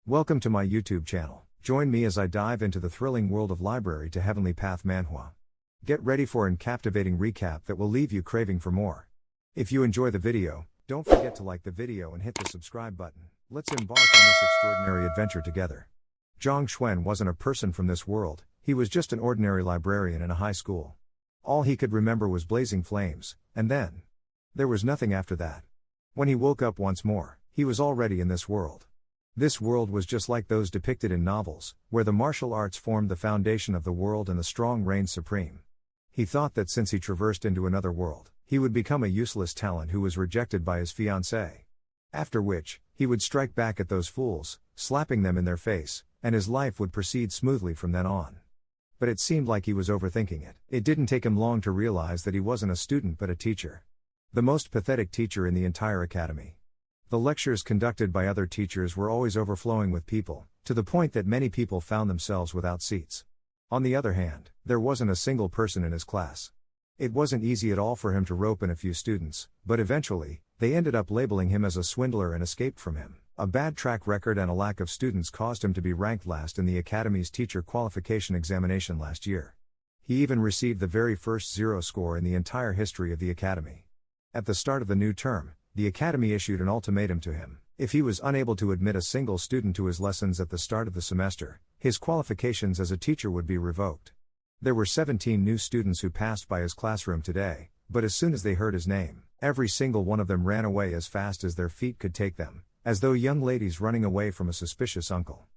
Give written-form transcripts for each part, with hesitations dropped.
Welcome to my YouTube channel. Join me as I dive into the thrilling world of Library to Heavenly Path Manhwa. Get ready for a captivating recap that will leave you craving for more. If you enjoy the video, don't forget to like the video and hit the subscribe button. Let's embark on this extraordinary adventure together. Zhang Xuan wasn't a person from this world, he was just an ordinary librarian in a high school. All he could remember was blazing flames, and then there was nothing after that. When he woke up once more, he was already in this world. This world was just like those depicted in novels, where the martial arts formed the foundation of the world and the strong reigned supreme. He thought that since he traversed into another world, he would become a useless talent who was rejected by his fiancée. After which, he would strike back at those fools, slapping them in their face, and his life would proceed smoothly from then on. But it seemed like he was overthinking it. It didn't take him long to realize that he wasn't a student but a teacher. The most pathetic teacher in the entire academy. The lectures conducted by other teachers were always overflowing with people, to the point that many people found themselves without seats. On the other hand, there wasn't a single person in his class. It wasn't easy at all for him to rope in a few students, but eventually, they ended up labeling him as a swindler and escaped from him. A bad track record and a lack of students caused him to be ranked last in the Academy's teacher qualification examination last year. He even received the very first zero score in the entire history of the Academy. At the start of the new term, the Academy issued an ultimatum to him. If he was unable to admit a single student to his lessons at the start of the semester, his qualifications as a teacher would be revoked. There were 17 new students who passed by his classroom today, but as soon as they heard his name, every single one of them ran away as fast as their feet could take them, as though young ladies running away from a suspicious uncle.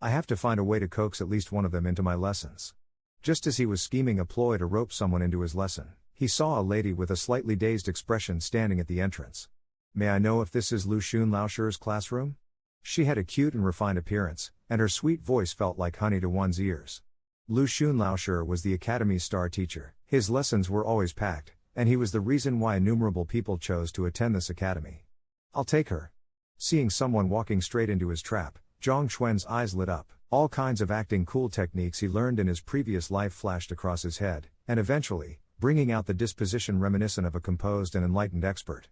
I have to find a way to coax at least one of them into my lessons. Just as he was scheming a ploy to rope someone into his lesson, he saw a lady with a slightly dazed expression standing at the entrance. May I know if this is Lu Xun Laoshi's classroom? She had a cute and refined appearance, and her sweet voice felt like honey to one's ears. Lu Xun Laoshi was the Academy's star teacher. His lessons were always packed, and he was the reason why innumerable people chose to attend this academy. I'll take her. Seeing someone walking straight into his trap, Zhang Xuan's eyes lit up. All kinds of acting cool techniques he learned in his previous life flashed across his head, and eventually, bringing out the disposition reminiscent of a composed and enlightened expert.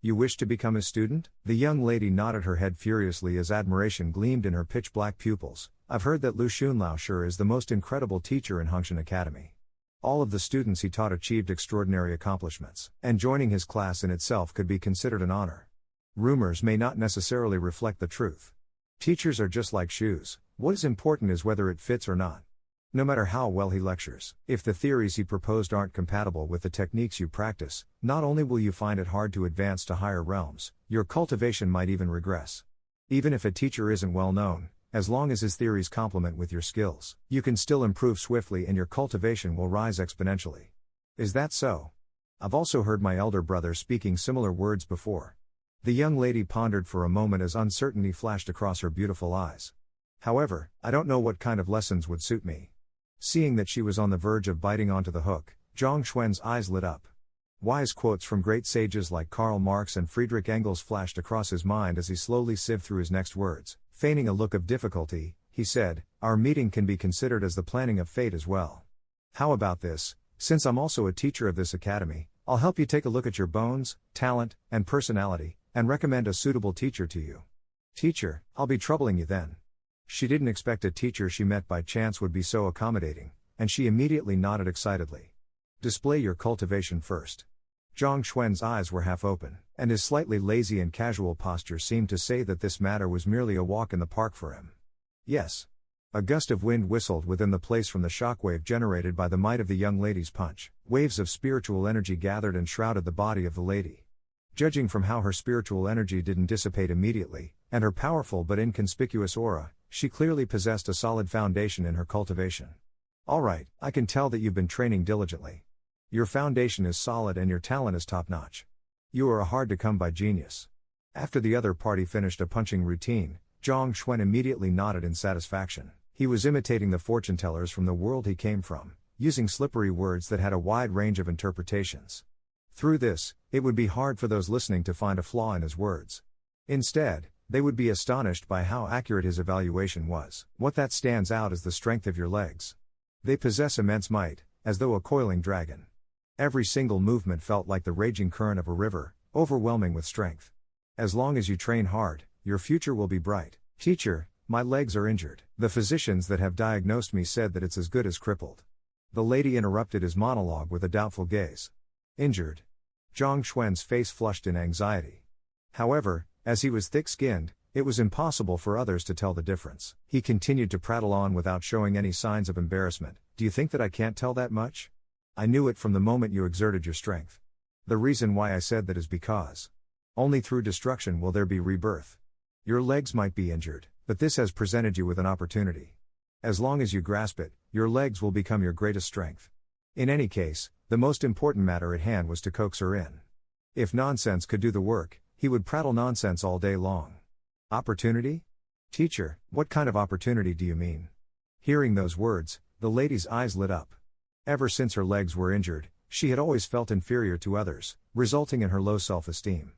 You wish to become his student? The young lady nodded her head furiously as admiration gleamed in her pitch-black pupils. I've heard that Lu Xun Laoshi is the most incredible teacher in Hengshan Academy. All of the students he taught achieved extraordinary accomplishments, and joining his class in itself could be considered an honor. Rumors may not necessarily reflect the truth. Teachers are just like shoes. What is important is whether it fits or not. No matter how well he lectures, if the theories he proposed aren't compatible with the techniques you practice, not only will you find it hard to advance to higher realms, your cultivation might even regress. Even if a teacher isn't well known, as long as his theories complement with your skills, you can still improve swiftly and your cultivation will rise exponentially. Is that so? I've also heard my elder brother speaking similar words before. The young lady pondered for a moment as uncertainty flashed across her beautiful eyes. However, I don't know what kind of lessons would suit me. Seeing that she was on the verge of biting onto the hook, Zhang Xuan's eyes lit up. Wise quotes from great sages like Karl Marx and Friedrich Engels flashed across his mind as he slowly sieved through his next words. Feigning a look of difficulty, he said, "Our meeting can be considered as the planning of fate as well. How about this? Since I'm also a teacher of this academy, I'll help you take a look at your bones, talent, and personality, and recommend a suitable teacher to you." Teacher, I'll be troubling you then. She didn't expect a teacher she met by chance would be so accommodating, and she immediately nodded excitedly. Display your cultivation first. Zhang Xuan's eyes were half open, and his slightly lazy and casual posture seemed to say that this matter was merely a walk in the park for him. Yes. A gust of wind whistled within the place from the shockwave generated by the might of the young lady's punch. Waves of spiritual energy gathered and shrouded the body of the lady. Judging from how her spiritual energy didn't dissipate immediately, and her powerful but inconspicuous aura, she clearly possessed a solid foundation in her cultivation. Alright, I can tell that you've been training diligently. Your foundation is solid and your talent is top-notch. You are a hard-to-come-by genius. After the other party finished a punching routine, Zhang Xuan immediately nodded in satisfaction. He was imitating the fortune-tellers from the world he came from, using slippery words that had a wide range of interpretations. Through this, it would be hard for those listening to find a flaw in his words. Instead, they would be astonished by how accurate his evaluation was. What that stands out is the strength of your legs. They possess immense might, as though a coiling dragon. Every single movement felt like the raging current of a river, overwhelming with strength. As long as you train hard, your future will be bright. Teacher, my legs are injured. The physicians that have diagnosed me said that it's as good as crippled. The lady interrupted his monologue with a doubtful gaze. Injured? Zhang Xuan's face flushed in anxiety. However, as he was thick-skinned, it was impossible for others to tell the difference. He continued to prattle on without showing any signs of embarrassment. Do you think that I can't tell that much? I knew it from the moment you exerted your strength. The reason why I said that is because only through destruction will there be rebirth. Your legs might be injured, but this has presented you with an opportunity. As long as you grasp it, your legs will become your greatest strength. In any case, the most important matter at hand was to coax her in. If nonsense could do the work, he would prattle nonsense all day long. Opportunity? Teacher, what kind of opportunity do you mean? Hearing those words, the lady's eyes lit up. Ever since her legs were injured, she had always felt inferior to others, resulting in her low self-esteem.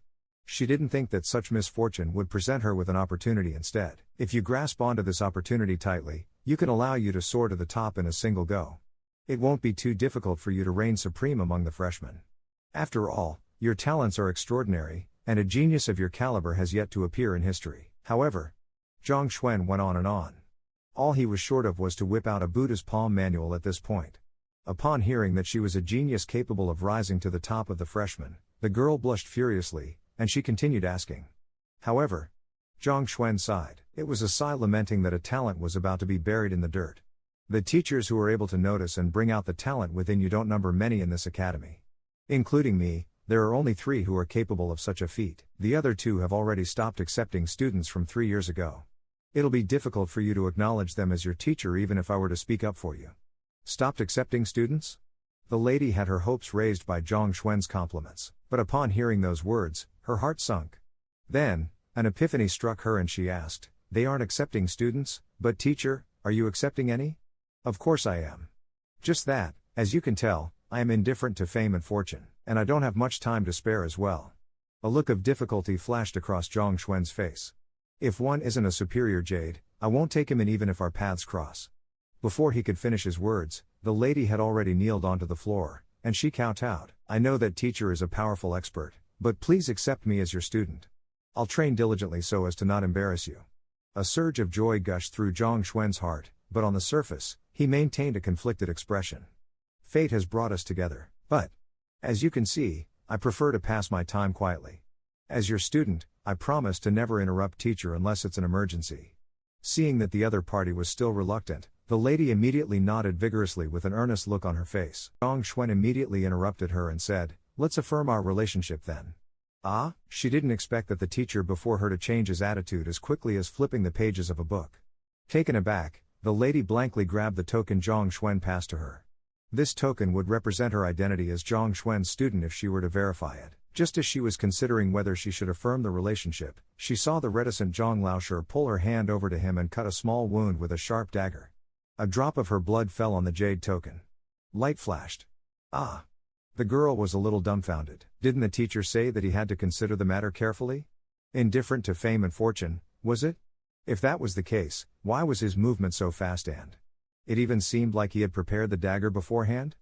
She didn't think that such misfortune would present her with an opportunity instead. If you grasp onto this opportunity tightly, you can allow you to soar to the top in a single go. It won't be too difficult for you to reign supreme among the freshmen. After all, your talents are extraordinary, and a genius of your caliber has yet to appear in history. However, Zhang Xuan went on and on. All he was short of was to whip out a Buddha's palm manual at this point. Upon hearing that she was a genius capable of rising to the top of the freshmen, the girl blushed furiously, and she continued asking. However, Zhang Xuan sighed. It was a sigh lamenting that a talent was about to be buried in the dirt. The teachers who are able to notice and bring out the talent within you don't number many in this academy. Including me, there are only 3 who are capable of such a feat. The other 2 have already stopped accepting students from 3 years ago. It'll be difficult for you to acknowledge them as your teacher even if I were to speak up for you. Stopped accepting students? The lady had her hopes raised by Zhang Xuan's compliments, but upon hearing those words, her heart sunk. Then, an epiphany struck her and she asked, they aren't accepting students, but teacher, are you accepting any? Of course I am. Just that, as you can tell, I am indifferent to fame and fortune, and I don't have much time to spare as well. A look of difficulty flashed across Zhang Xuan's face. If one isn't a superior jade, I won't take him in even if our paths cross. Before he could finish his words, the lady had already kneeled onto the floor, and she kowtowed. I know that teacher is a powerful expert, but please accept me as your student. I'll train diligently so as to not embarrass you. A surge of joy gushed through Zhang Xuan's heart, but on the surface, he maintained a conflicted expression. Fate has brought us together, but as you can see, I prefer to pass my time quietly. As your student, I promise to never interrupt teacher unless it's an emergency. Seeing that the other party was still reluctant, the lady immediately nodded vigorously with an earnest look on her face. Zhang Xuan immediately interrupted her and said, let's affirm our relationship then. Ah, she didn't expect that the teacher before her to change his attitude as quickly as flipping the pages of a book. Taken aback, the lady blankly grabbed the token Zhang Xuan passed to her. This token would represent her identity as Zhang Xuan's student if she were to verify it. Just as she was considering whether she should affirm the relationship, she saw the reticent Zhang Laosher pull her hand over to him and cut a small wound with a sharp dagger. A drop of her blood fell on the jade token. Light flashed. Ah! The girl was a little dumbfounded. Didn't the teacher say that he had to consider the matter carefully? Indifferent to fame and fortune, was it? If that was the case, why was his movement so fast and it even seemed like he had prepared the dagger beforehand?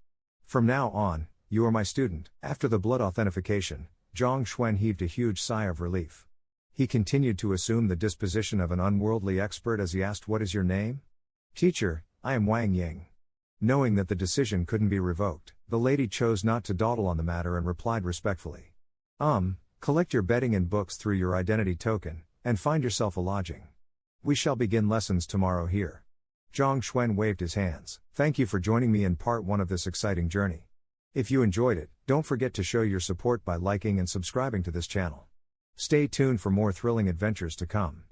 From now on, you are my student. After the blood authentication, Zhang Xuan heaved a huge sigh of relief. He continued to assume the disposition of an unworldly expert as he asked, what is your name? Teacher, I am Wang Ying. Knowing that the decision couldn't be revoked, the lady chose not to dawdle on the matter and replied respectfully. Collect your bedding and books through your identity token, and find yourself a lodging. We shall begin lessons tomorrow here. Zhang Xuan waved his hands. Thank you for joining me in part 1 of this exciting journey. If you enjoyed it, don't forget to show your support by liking and subscribing to this channel. Stay tuned for more thrilling adventures to come.